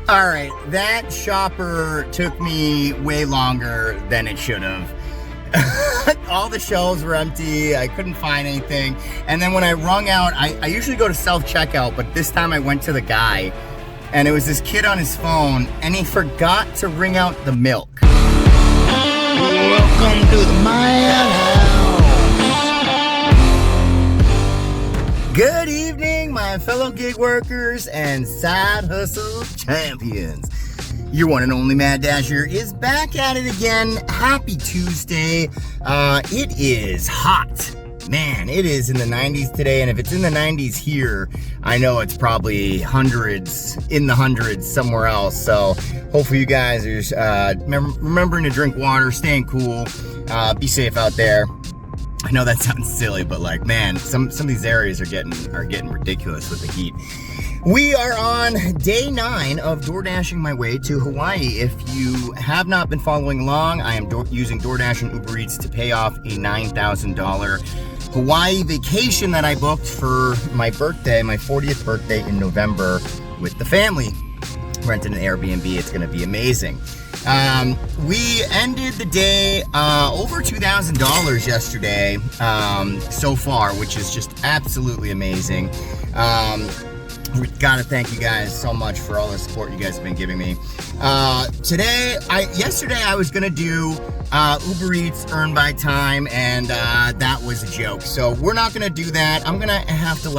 All right, that shopper took me way longer than it should have. All the shelves were empty. I couldn't find anything. And then when I rung out, I usually go to self-checkout, but this time I went to the guy, and it was this kid on his phone, and he forgot to ring out the milk. Welcome to the Mile House. Good evening, my fellow gig workers and side hustle champions. Your one and only Mad Dasher is back at it again. Happy Tuesday. It is hot. Man, it is in the 90s today, and if it's in the 90s here, I know it's probably in the hundreds somewhere else. So hopefully you guys are remembering to drink water, staying cool, be safe out there. I know that sounds silly, but like, man, some of these areas are getting ridiculous with the heat. We are on day 9 of Doordashing my way to Hawaii. If you have not been following along, I am using Doordash and Uber Eats to pay off a $9,000 Hawaii vacation that I booked for my birthday, my 40th birthday in November with the family. Rented an Airbnb, it's gonna be amazing. We ended the day over $2,000 yesterday so far, which is just absolutely amazing. We gotta thank you guys so much for all the support you guys have been giving me. Yesterday I was gonna do Uber Eats Earn by Time, and that was a joke. So we're not gonna do that. I'm gonna have to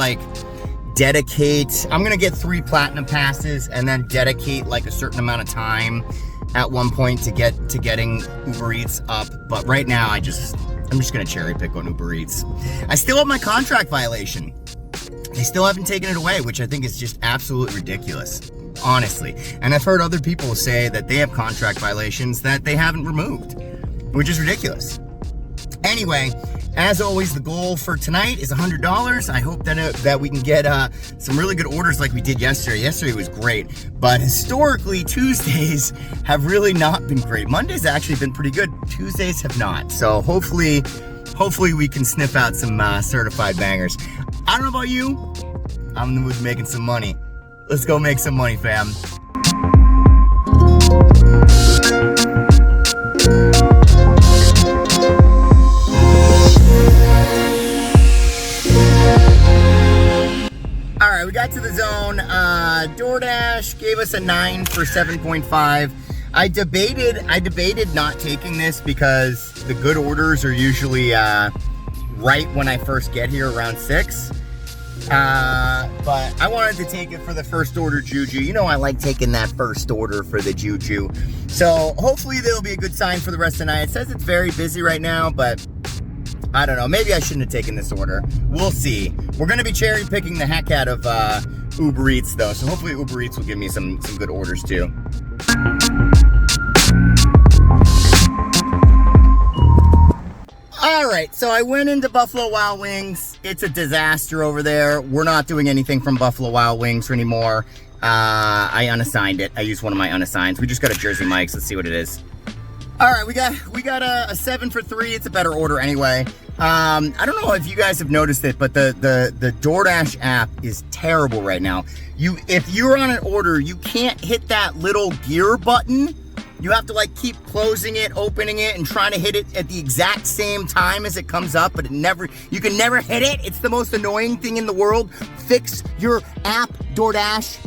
I'm gonna get 3 platinum passes and then dedicate like a certain amount of time at one point to getting Uber Eats up. But right now I'm just gonna cherry pick on Uber Eats. I still have my contract violation. They still haven't taken it away, which I think is just absolutely ridiculous, honestly. And I've heard other people say that they have contract violations that they haven't removed, which is ridiculous. Anyway, as always, the goal for tonight is $100. I hope that we can get some really good orders like we did yesterday. Yesterday was great, but historically, Tuesdays have really not been great. Mondays have actually been pretty good. Tuesdays have not. So hopefully we can sniff out some certified bangers. I don't know about you. I'm in the mood of making some money. Let's go make some money, fam. All right, we got to the zone. DoorDash gave us a 9 for 7.5. I debated not taking this because the good orders are usually right when I first get here around 6. But I wanted to take it for the first order juju. You know I like taking that first order for the juju. So hopefully there'll be a good sign for the rest of the night. It says it's very busy right now, but I don't know. Maybe I shouldn't have taken this order. We'll see. We're going to be cherry picking the heck out of Uber Eats though. So hopefully Uber Eats will give me some good orders too. All right, so I went into Buffalo Wild Wings. It's a disaster over there. We're not doing anything from Buffalo Wild Wings anymore. I unassigned it. I used one of my unassigns. We just got a Jersey Mike's. Let's see what it is. All right, we got a 7 for 3. It's a better order anyway. I don't know if you guys have noticed it, but the DoorDash app is terrible right now. If you're on an order, you can't hit that little gear button. You have to keep closing it, opening it, and trying to hit it at the exact same time as it comes up, but you can never hit it. It's the most annoying thing in the world. Fix your app, DoorDash.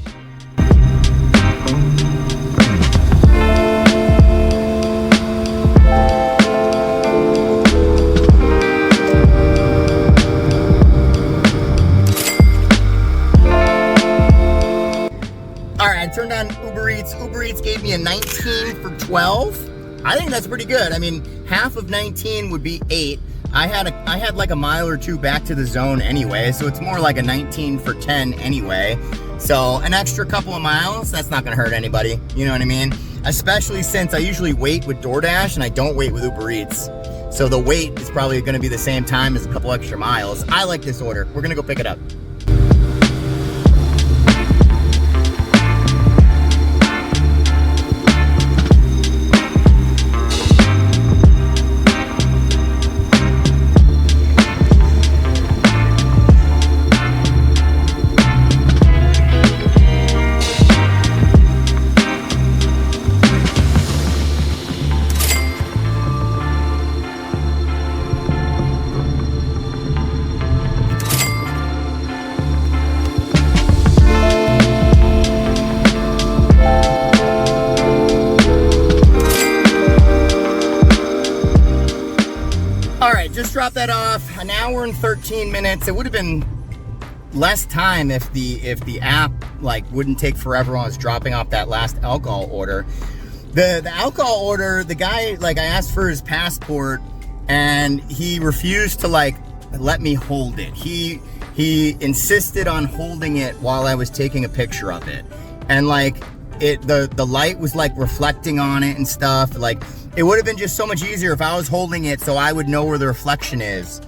I turned on Uber Eats. Uber Eats gave me a 19 for 12. I think that's pretty good. I mean, half of 19 would be 8. I had like a mile or two back to the zone anyway, so it's more like a 19 for 10 anyway. So an extra couple of miles, that's not gonna hurt anybody. You know what I mean? Especially since I usually wait with DoorDash and I don't wait with Uber Eats. So the wait is probably gonna be the same time as a couple extra miles. I like this order. We're gonna go pick it up. dropped that off, an hour and 13 minutes. It would have been less time if the app like wouldn't take forever when I was dropping off that last alcohol order. The alcohol order, the guy, like, I asked for his passport and he refused to like let me hold it. He insisted on holding it while I was taking a picture of it. And like the light was like reflecting on it and stuff. Like, it would have been just so much easier if I was holding it so I would know where the reflection is.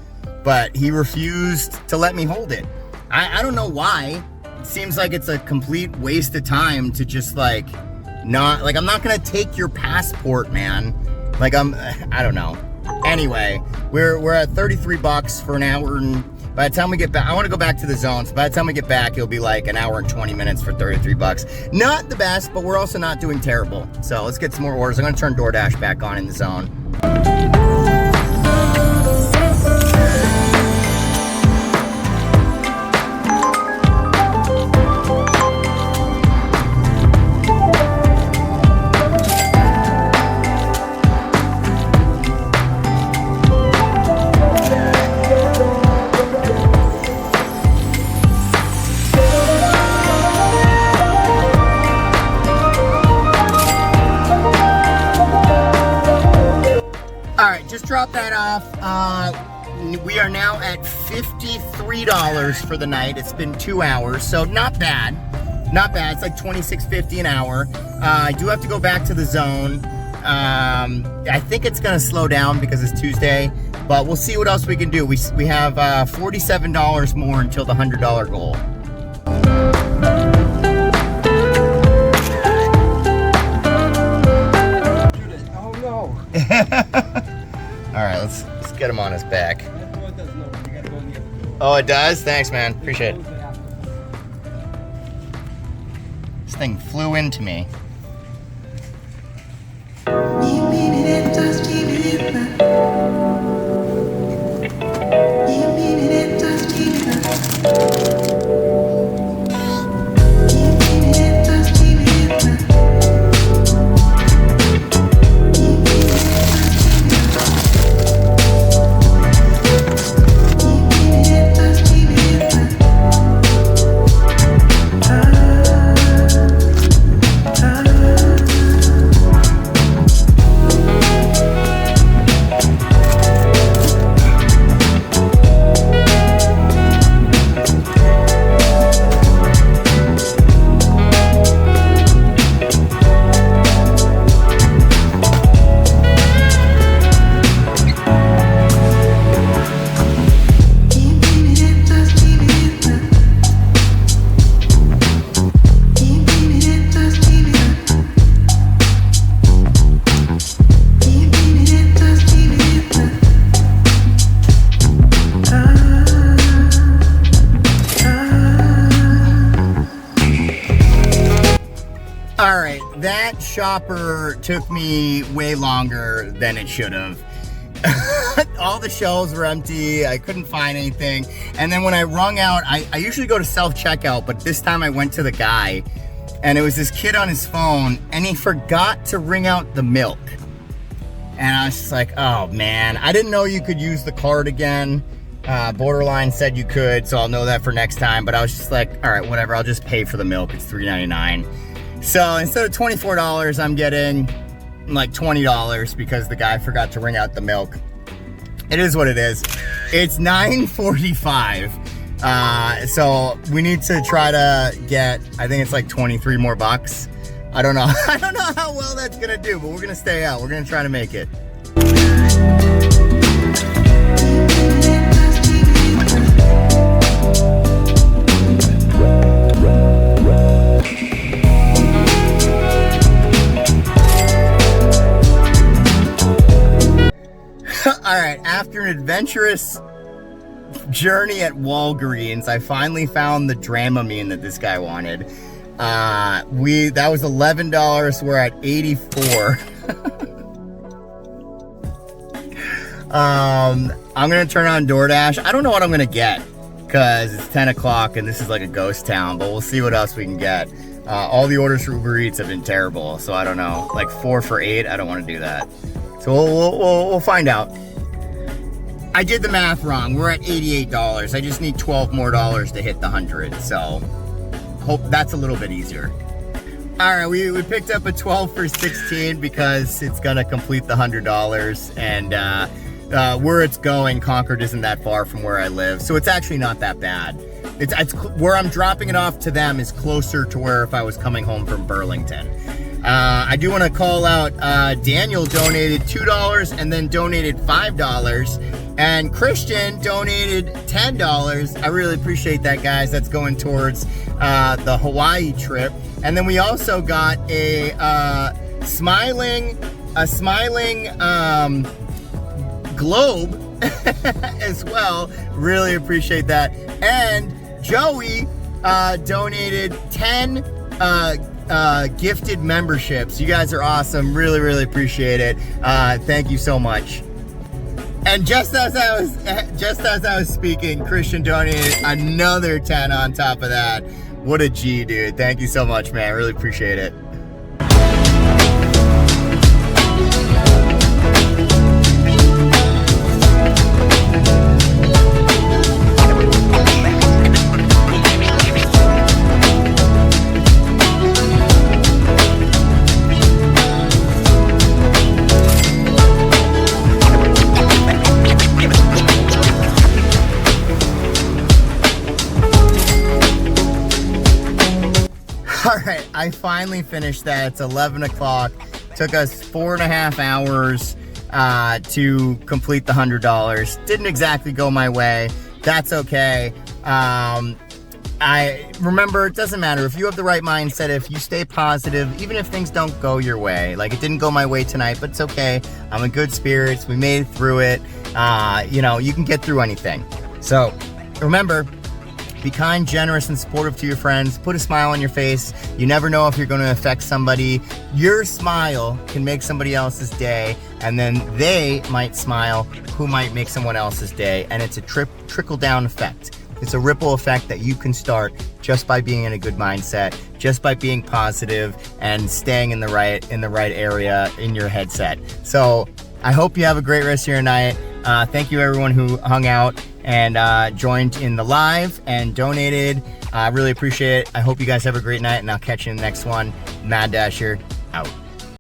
But he refused to let me hold it. I don't know why. It seems like it's a complete waste of time to just like not, like, I'm not gonna take your passport, man. Like, I don't know. Anyway, we're at 33 bucks for an hour, and by the time we get back, I want to go back to the zone. So by the time we get back, it'll be like an hour and 20 minutes for 33 bucks. Not the best, but we're also not doing terrible. So let's get some more orders. I'm gonna turn DoorDash back on in the zone. Drop that off. We are now at $53 for the night. It's been 2 hours, so not bad. Not bad. It's like $26.50 an hour. I do have to go back to the zone. I think it's gonna slow down because it's Tuesday, but we'll see what else we can do. We have $47 more until the $100 goal. Oh no. All right, let's get him on his back. Oh, it does? Thanks, man. Appreciate it. This thing flew into me. That shopper took me way longer than it should have. All the shelves were empty. I couldn't find anything. And then when I rung out, I usually go to self-checkout, but this time I went to the guy, and it was this kid on his phone, and he forgot to ring out the milk. And I was just like, oh man, I didn't know you could use the card again. Borderline said you could, so I'll know that for next time. But I was just like, all right, whatever, I'll just pay for the milk. It's $3.99. So instead of $24, I'm getting like $20 because the guy forgot to ring out the milk. It is what it is. It's $9.45. So we need to try to get, I think it's like 23 more bucks. I don't know. I don't know how well that's gonna do, but we're gonna stay out. We're gonna try to make it. All right, after an adventurous journey at Walgreens, I finally found the Dramamine that this guy wanted. That was $11. We're at $84. I'm gonna turn on DoorDash. I don't know what I'm gonna get because it's 10 o'clock and this is like a ghost town, but we'll see what else we can get. All the orders for Uber Eats have been terrible, so I don't know. Like 4 for $8, I don't want to do that. So we'll find out. I did the math wrong. We're at $88. I just need $12 more to hit the 100. So hope that's a little bit easier. All right, we picked up a 12 for 16 because it's gonna complete the $100, and where it's going, Concord isn't that far from where I live, so it's actually not that bad. It's where I'm dropping it off to them is closer to where if I was coming home from Burlington. I do want to call out Daniel donated $2 and then donated $5. And Christian donated $10. I really appreciate that, guys. That's going towards the Hawaii trip. And then we also got a smiling globe as well. Really appreciate that. And Joey donated 10 gifted memberships. You guys are awesome. Really, really appreciate it. Thank you so much. And just as I was speaking, Christian donated another 10 on top of that. What a G, dude. Thank you so much, man. I really appreciate it. All right, I finally finished that. It's 11 o'clock. Took us 4.5 hours to complete the $100. Didn't exactly go my way. That's okay. I remember, it doesn't matter if you have the right mindset, if you stay positive, even if things don't go your way. Like, it didn't go my way tonight, but it's okay. I'm in good spirits. We made it through it. You know, you can get through anything. So remember, be kind, generous, and supportive to your friends. Put a smile on your face. You never know if you're going to affect somebody. Your smile can make somebody else's day, and then they might smile, who might make someone else's day. And it's a trickle-down effect. It's a ripple effect that you can start just by being in a good mindset, just by being positive and staying in the right area in your headset. So I hope you have a great rest of your night. Thank you everyone who hung out and joined in the live and donated. I really appreciate it. I hope you guys have a great night, and I'll catch you in the next one. Mad Dasher, out.